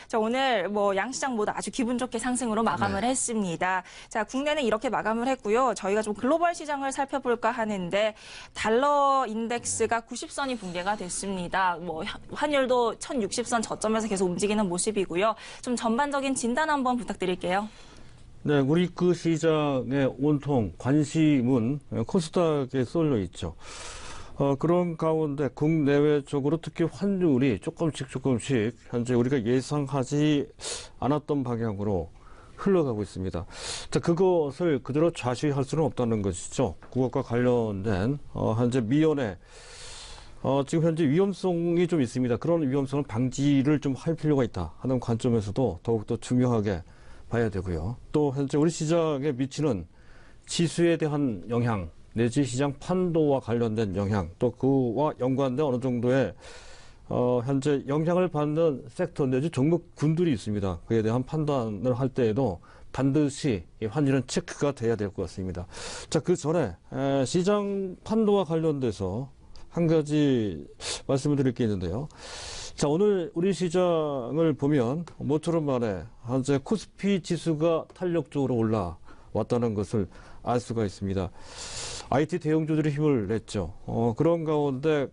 자, 오늘 양시장 모두 아주 기분 좋게 상승으로 마감을 했습니다. 자, 국내는 이렇게 마감을 했고요. 저희가 좀 글로벌 시장을 살펴볼까 하는데 달러 인덱스가 90선이 붕괴가 됐습니다. 환율도 1060선 저점에서 계속 움직이는 모습이고요. 좀 전반적인 진단 한번 부탁드릴게요. 네, 우리 그 시장의 온통 관심은 코스닥에 쏠려 있죠. 그런 가운데 국내외적으로 특히 환율이 조금씩 현재 우리가 예상하지 않았던 방향으로 흘러가고 있습니다. 자, 그것을 그대로 좌시할 수는 없다는 것이죠. 그것과 관련된 현재 미연에 지금 현재 위험성이 좀 있습니다. 그런 위험성을 방지를 좀 할 필요가 있다 하는 관점에서도 더욱더 중요하게 봐야 되고요. 또 현재 우리 시장에 미치는 지수에 대한 영향 내지 시장 판도와 관련된 영향, 또 그와 연관된 어느 정도의 현재 영향을 받는 섹터 내지 종목군들이 있습니다. 그에 대한 판단을 할 때에도 반드시 이 환율은 체크가 돼야 될 것 같습니다. 자, 그 전에 시장 판도와 관련돼서 한 가지 말씀을 드릴 게 있는데요. 자, 오늘 우리 시장을 보면 모처럼 만에 현재 코스피 지수가 탄력적으로 올라왔다는 것을 알 수가 있습니다. IT 대형주들이 힘을 냈죠. 그런 가운데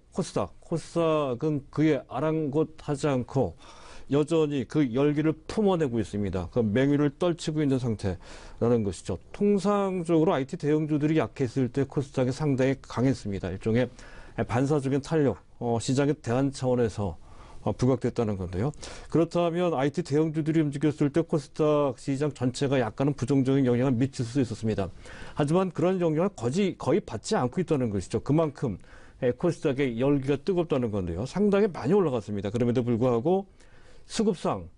코스닥은 그에 아랑곳하지 않고 여전히 그 열기를 품어내고 있습니다. 그 맹위를 떨치고 있는 상태라는 것이죠. 통상적으로 IT 대형주들이 약했을 때 코스닥이 상당히 강했습니다. 일종의 반사적인 탄력, 시장의 대안 차원에서 부각됐다는 건데요. 그렇다면 IT 대형주들이 움직였을 때 코스닥 시장 전체가 약간은 부정적인 영향을 미칠 수 있었습니다. 하지만 그런 영향을 거의 받지 않고 있다는 것이죠. 그만큼 코스닥의 열기가 뜨겁다는 건데요. 상당히 많이 올라갔습니다. 그럼에도 불구하고 수급상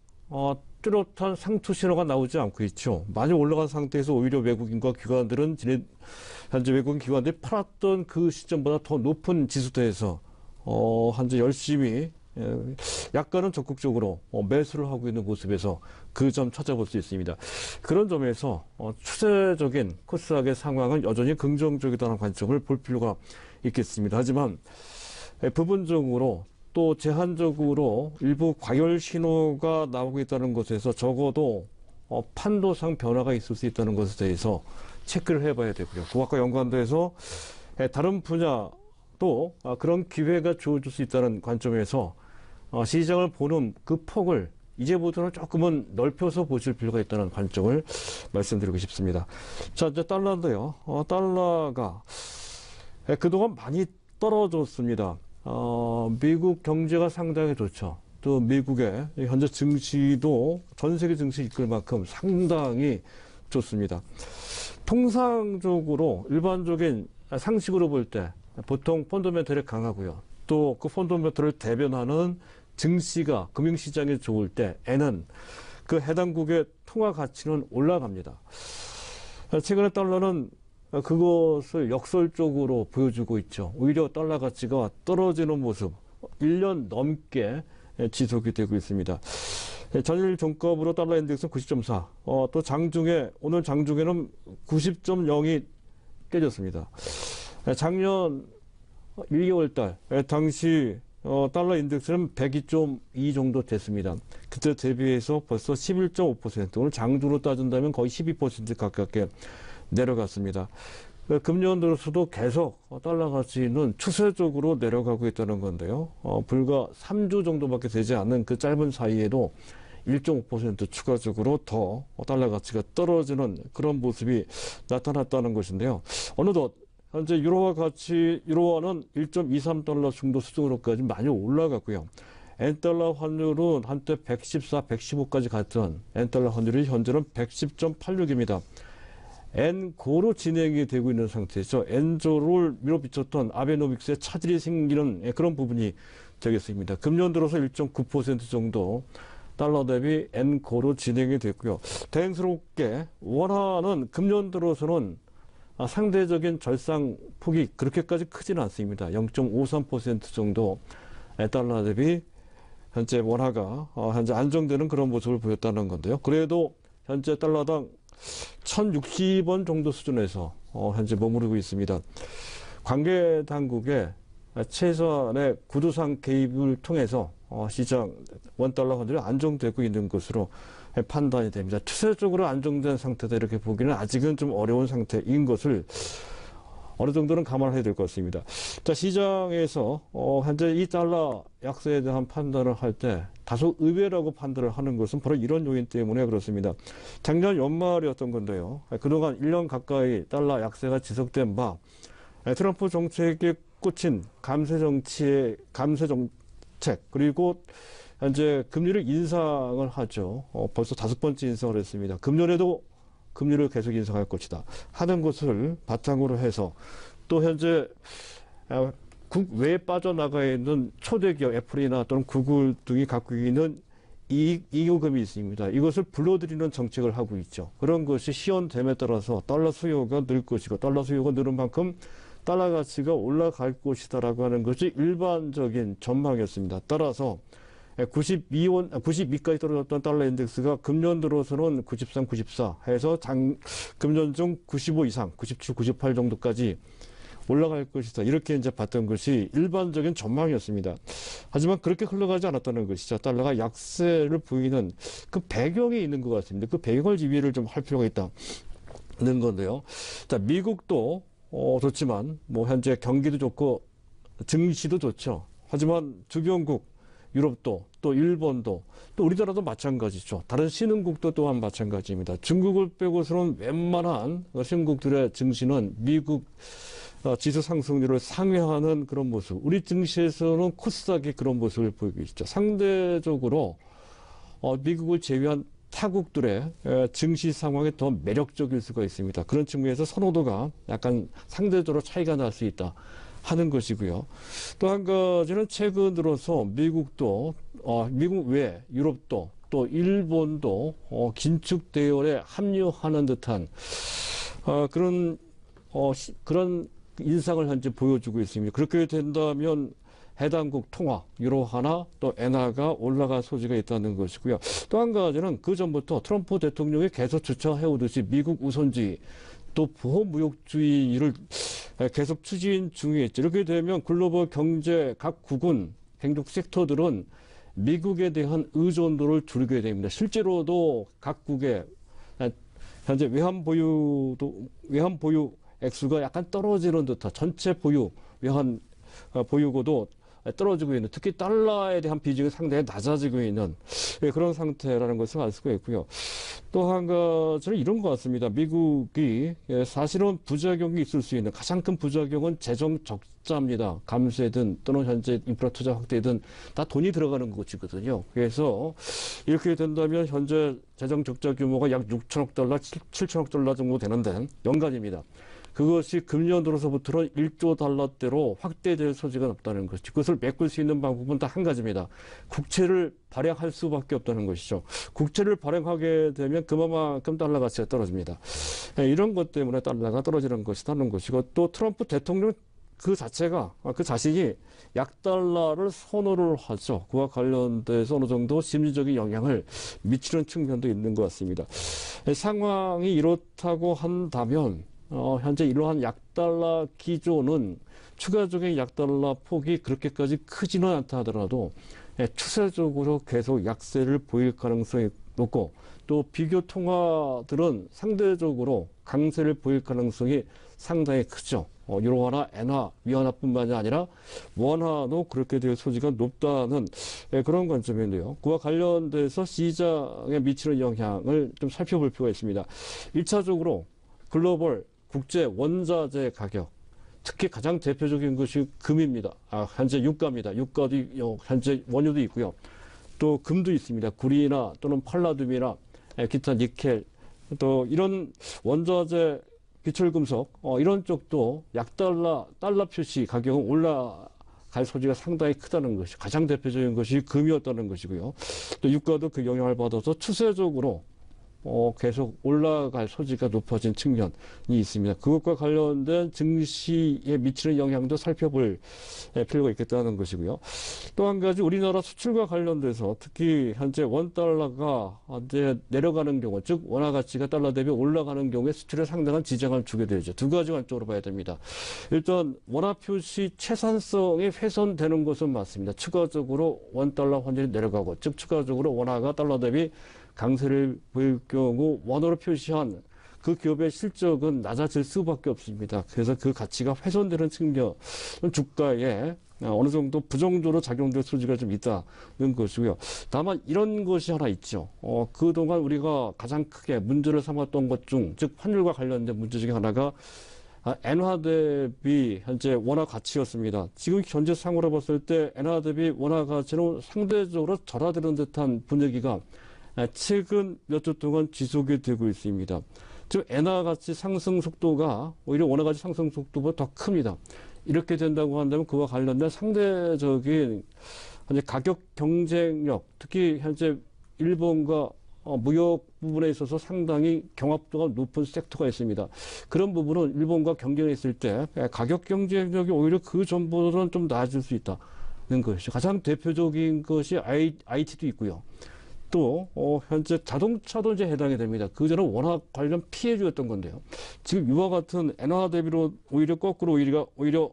뚜렷한 상투 신호가 나오지 않고 있죠. 많이 올라간 상태에서 오히려 외국인과 기관들은 현재 외국인 기관들이 팔았던 그 시점보다 더 높은 지수대에서 현재 열심히 약간은 적극적으로 매수를 하고 있는 모습에서 그 점 찾아볼 수 있습니다. 그런 점에서 추세적인 코스닥의 상황은 여전히 긍정적이다는 관점을 볼 필요가 있겠습니다. 하지만 부분적으로 또 제한적으로 일부 과열 신호가 나오고 있다는 것에서 적어도 판도상 변화가 있을 수 있다는 것에 대해서 체크를 해봐야 되고요. 그것과 연관돼서 다른 분야도 그런 기회가 주어질 수 있다는 관점에서 시장을 보는 그 폭을 이제부터는 조금은 넓혀서 보실 필요가 있다는 관점을 말씀드리고 싶습니다. 자, 이제 달러인데요. 달러가 그동안 많이 떨어졌습니다. 미국 경제가 상당히 좋죠. 또 미국의 현재 증시도 전 세계 증시 이끌 만큼 상당히 좋습니다. 통상적으로 일반적인 상식으로 볼 때 보통 펀더멘털이 강하고요. 또 그 펀더멘털을 대변하는 증시가 금융시장이 좋을 때에는 그 해당국의 통화 가치는 올라갑니다. 최근에 달러는 그것을 역설적으로 보여주고 있죠. 오히려 달러 가치가 떨어지는 모습 1년 넘게 지속이 되고 있습니다. 전일 종가로 달러 인덱스는 90.4, 또 오늘 장중에는 90.0이 깨졌습니다. 작년 1개월 달 당시 달러 인덱스는 102.2 정도 됐습니다. 그때 대비해서 벌써 11.5%, 오늘 장중으로 따진다면 거의 12% 가깝게 내려갔습니다. 금년 들어서도 계속 달러 가치는 추세적으로 내려가고 있다는 건데요. 불과 3주 정도밖에 되지 않은 그 짧은 사이에도 1.5% 추가적으로 더 달러 가치가 떨어지는 그런 모습이 나타났다는 것인데요. 어느덧 현재 유로화는 1.23달러 정도 수준으로까지 많이 올라갔고요. 엔달러 환율은 한때 114, 115까지 갔던 엔달러 환율이 현재는 110.86입니다. 엔고로 진행이 되고 있는 상태죠. 엔조를 밀어붙였던 아베노믹스의 차질이 생기는 그런 부분이 되겠습니다. 금년 들어서 1.9% 정도 달러 대비 엔고로 진행이 됐고요. 다행스럽게 원화는 금년 들어서는 상대적인 절상폭이 그렇게까지 크지는 않습니다. 0.53% 정도 달러 대비 현재 원화가 현재 안정되는 그런 모습을 보였다는 건데요. 그래도 현재 달러당 1,060원 정도 수준에서 현재 머무르고 있습니다. 관계 당국의 최소한의 구조상 개입을 통해서 시장 원달러 환율이 안정되고 있는 것으로 판단이 됩니다. 추세적으로 안정된 상태다 이렇게 보기는 아직은 좀 어려운 상태인 것을 어느 정도는 감안해야 될 것 같습니다. 자, 시장에서 현재 이 달러 약세에 대한 판단을 할 때 다소 의외라고 판단을 하는 것은 바로 이런 요인 때문에 그렇습니다. 작년 연말이었던 건데요. 그동안 1년 가까이 달러 약세가 지속된 바 트럼프 정책에 꽂힌 감세 정책 그리고 현재 금리를 인상을 하죠. 벌써 5번째 인상을 했습니다. 금년에도 금리를 계속 인상할 것이다 하는 것을 바탕으로 해서 또 현재 국외에 빠져나가 있는 초대 기업 애플이나 또는 구글 등이 갖고 있는 잉여금이 있습니다. 이것을 불러들이는 정책을 하고 있죠. 그런 것이 시연됨에 따라서 달러 수요가 늘 것이고 달러 수요가 늘은 만큼 달러 가치가 올라갈 것이다라고 하는 것이 일반적인 전망이었습니다. 따라서 92까지 떨어졌던 달러 인덱스가 금년 들어서는 93, 94 해서 금년 중 95 이상, 97, 98 정도까지 올라갈 것이다. 이렇게 이제 봤던 것이 일반적인 전망이었습니다. 하지만 그렇게 흘러가지 않았다는 것이죠. 달러가 약세를 보이는 그 배경이 있는 것 같습니다. 그 배경을 지휘를 좀 할 필요가 있다는 건데요. 자, 미국도 좋지만 뭐 현재 경기도 좋고 증시도 좋죠. 하지만 주변국 유럽도 또 일본도 또 우리나라도 마찬가지죠. 다른 신흥국도 또한 마찬가지입니다. 중국을 빼고서는 웬만한 신흥국들의 증시는 미국 지수 상승률을 상회하는 그런 모습. 우리 증시에서는 코스닥이 그런 모습을 보이고 있죠. 상대적으로 미국을 제외한 타국들의 증시 상황이 더 매력적일 수가 있습니다. 그런 측면에서 선호도가 약간 상대적으로 차이가 날 수 있다 하는 것이고요. 또 한 가지는 최근 들어서 미국도 미국 외 유럽도 또 일본도 긴축 대열에 합류하는 듯한 그런 인상을 현재 보여주고 있습니다. 그렇게 된다면 해당국 통화, 유로 하나, 또 엔화가 올라갈 소지가 있다는 것이고요. 또 한 가지는 그 전부터 트럼프 대통령이 계속 주창해오듯이 미국 우선주의, 또 보호무역주의를 계속 추진 중에 있죠. 이렇게 되면 글로벌 경제 각 국은 행동 섹터들은 미국에 대한 의존도를 줄이게 됩니다. 실제로도 각국의 현재 외환 보유 액수가 약간 떨어지는 듯한 전체 외환 보유고도 떨어지고 있는, 특히 달러에 대한 비중이 상당히 낮아지고 있는 그런 상태라는 것을 알 수가 있고요. 또 한 가지는 이런 것 같습니다. 미국이 사실은 부작용이 있을 수 있는 가장 큰 부작용은 재정 적자입니다. 감세든 또는 현재 인프라 투자 확대든 다 돈이 들어가는 것이거든요. 그래서 이렇게 된다면 현재 재정 적자 규모가 약 6천억 달러, 7천억 달러 정도 되는데 연간입니다. 그것이 금년 들어서부터는 1조 달러대로 확대될 소지가 없다는 것이죠. 그것을 메꿀 수 있는 방법은 딱 한 가지입니다. 국채를 발행할 수밖에 없다는 것이죠. 국채를 발행하게 되면 그만큼 달러 가치가 떨어집니다. 이런 것 때문에 달러가 떨어지는 것이라는 것이고, 또 트럼프 대통령 그 자신이 약달러를 선호를 하죠. 그와 관련돼서 어느 정도 심리적인 영향을 미치는 측면도 있는 것 같습니다. 상황이 이렇다고 한다면 현재 이러한 약달러 기조는 추가적인 약달러 폭이 그렇게까지 크지는 않다 하더라도 추세적으로 계속 약세를 보일 가능성이 높고, 또 비교 통화들은 상대적으로 강세를 보일 가능성이 상당히 크죠. 유로화나 엔화, 위안화뿐만이 아니라 원화도 그렇게 될 소지가 높다는 그런 관점인데요. 그와 관련돼서 시장에 미치는 영향을 좀 살펴볼 필요가 있습니다. 1차적으로 글로벌 국제 원자재 가격, 특히 가장 대표적인 것이 금입니다. 현재 유가입니다. 유가도 현재 원유도 있고요. 또 금도 있습니다. 구리나 또는 팔라듐이나 기타 니켈, 또 이런 원자재 기철금속 이런 쪽도 달러 표시 가격은 올라갈 소지가 상당히 크다는 것이 가장 대표적인 것이 금이었다는 것이고요. 또 유가도 그 영향을 받아서 추세적으로 계속 올라갈 소지가 높아진 측면이 있습니다. 그것과 관련된 증시에 미치는 영향도 살펴볼 필요가 있겠다는 것이고요. 또 한 가지 우리나라 수출과 관련돼서 특히 현재 원달러가 이제 내려가는 경우, 즉 원화 가치가 달러 대비 올라가는 경우에 수출에 상당한 지장을 주게 되죠. 두 가지 관점으로 봐야 됩니다. 일단 원화 표시 채산성이 훼손되는 것은 맞습니다. 추가적으로 원달러 환율이 내려가고, 즉 추가적으로 원화가 달러 대비 강세를 보일 경우 원화로 표시한 그 기업의 실적은 낮아질 수밖에 없습니다. 그래서 그 가치가 훼손되는 측면은 주가에 어느 정도 부정적으로 작용될 소지가 좀 있다는 것이고요. 다만 이런 것이 하나 있죠. 그동안 우리가 가장 크게 문제를 삼았던 것 중, 즉 환율과 관련된 문제 중에 하나가 엔화 대비 현재 원화 가치였습니다. 지금 현재 상으로 봤을 때 엔화 대비 원화 가치는 상대적으로 절하되는 듯한 분위기가 최근 몇 주 동안 지속이 되고 있습니다. 즉 엔화 가치 상승 속도가 오히려 원화 가치 상승 속도보다 더 큽니다. 이렇게 된다고 한다면 그와 관련된 상대적인 현재 가격 경쟁력, 특히 현재 일본과 무역 부분에 있어서 상당히 경합도가 높은 섹터가 있습니다. 그런 부분은 일본과 경쟁했을 때 가격 경쟁력이 오히려 그 전보다는 좀 나아질 수 있다는 것이죠. 가장 대표적인 것이 IT도 있고요. 또 현재 자동차도 이제 해당이 됩니다. 그전에 워낙 관련 피해주였던 건데요. 지금 이와 같은 엔화 대비로 오히려 거꾸로 오히려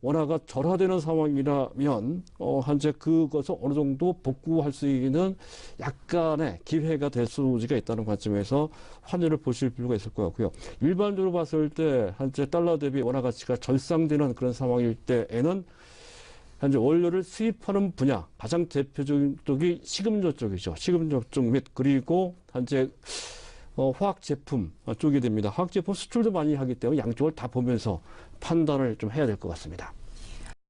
원화가 절하되는 상황이라면 현재 그것을 어느 정도 복구할 수 있는 약간의 기회가 될 소지가 있다는 관점에서 환율을 보실 필요가 있을 것 같고요. 일반적으로 봤을 때 현재 달러 대비 원화 가치가 절상되는 그런 상황일 때에는 현재 원료를 수입하는 분야, 가장 대표적인 쪽이 식음료 쪽이죠. 식음료 쪽 및 그리고 현재 화학 제품 쪽이 됩니다. 화학 제품 수출도 많이 하기 때문에 양쪽을 다 보면서 판단을 좀 해야 될 것 같습니다.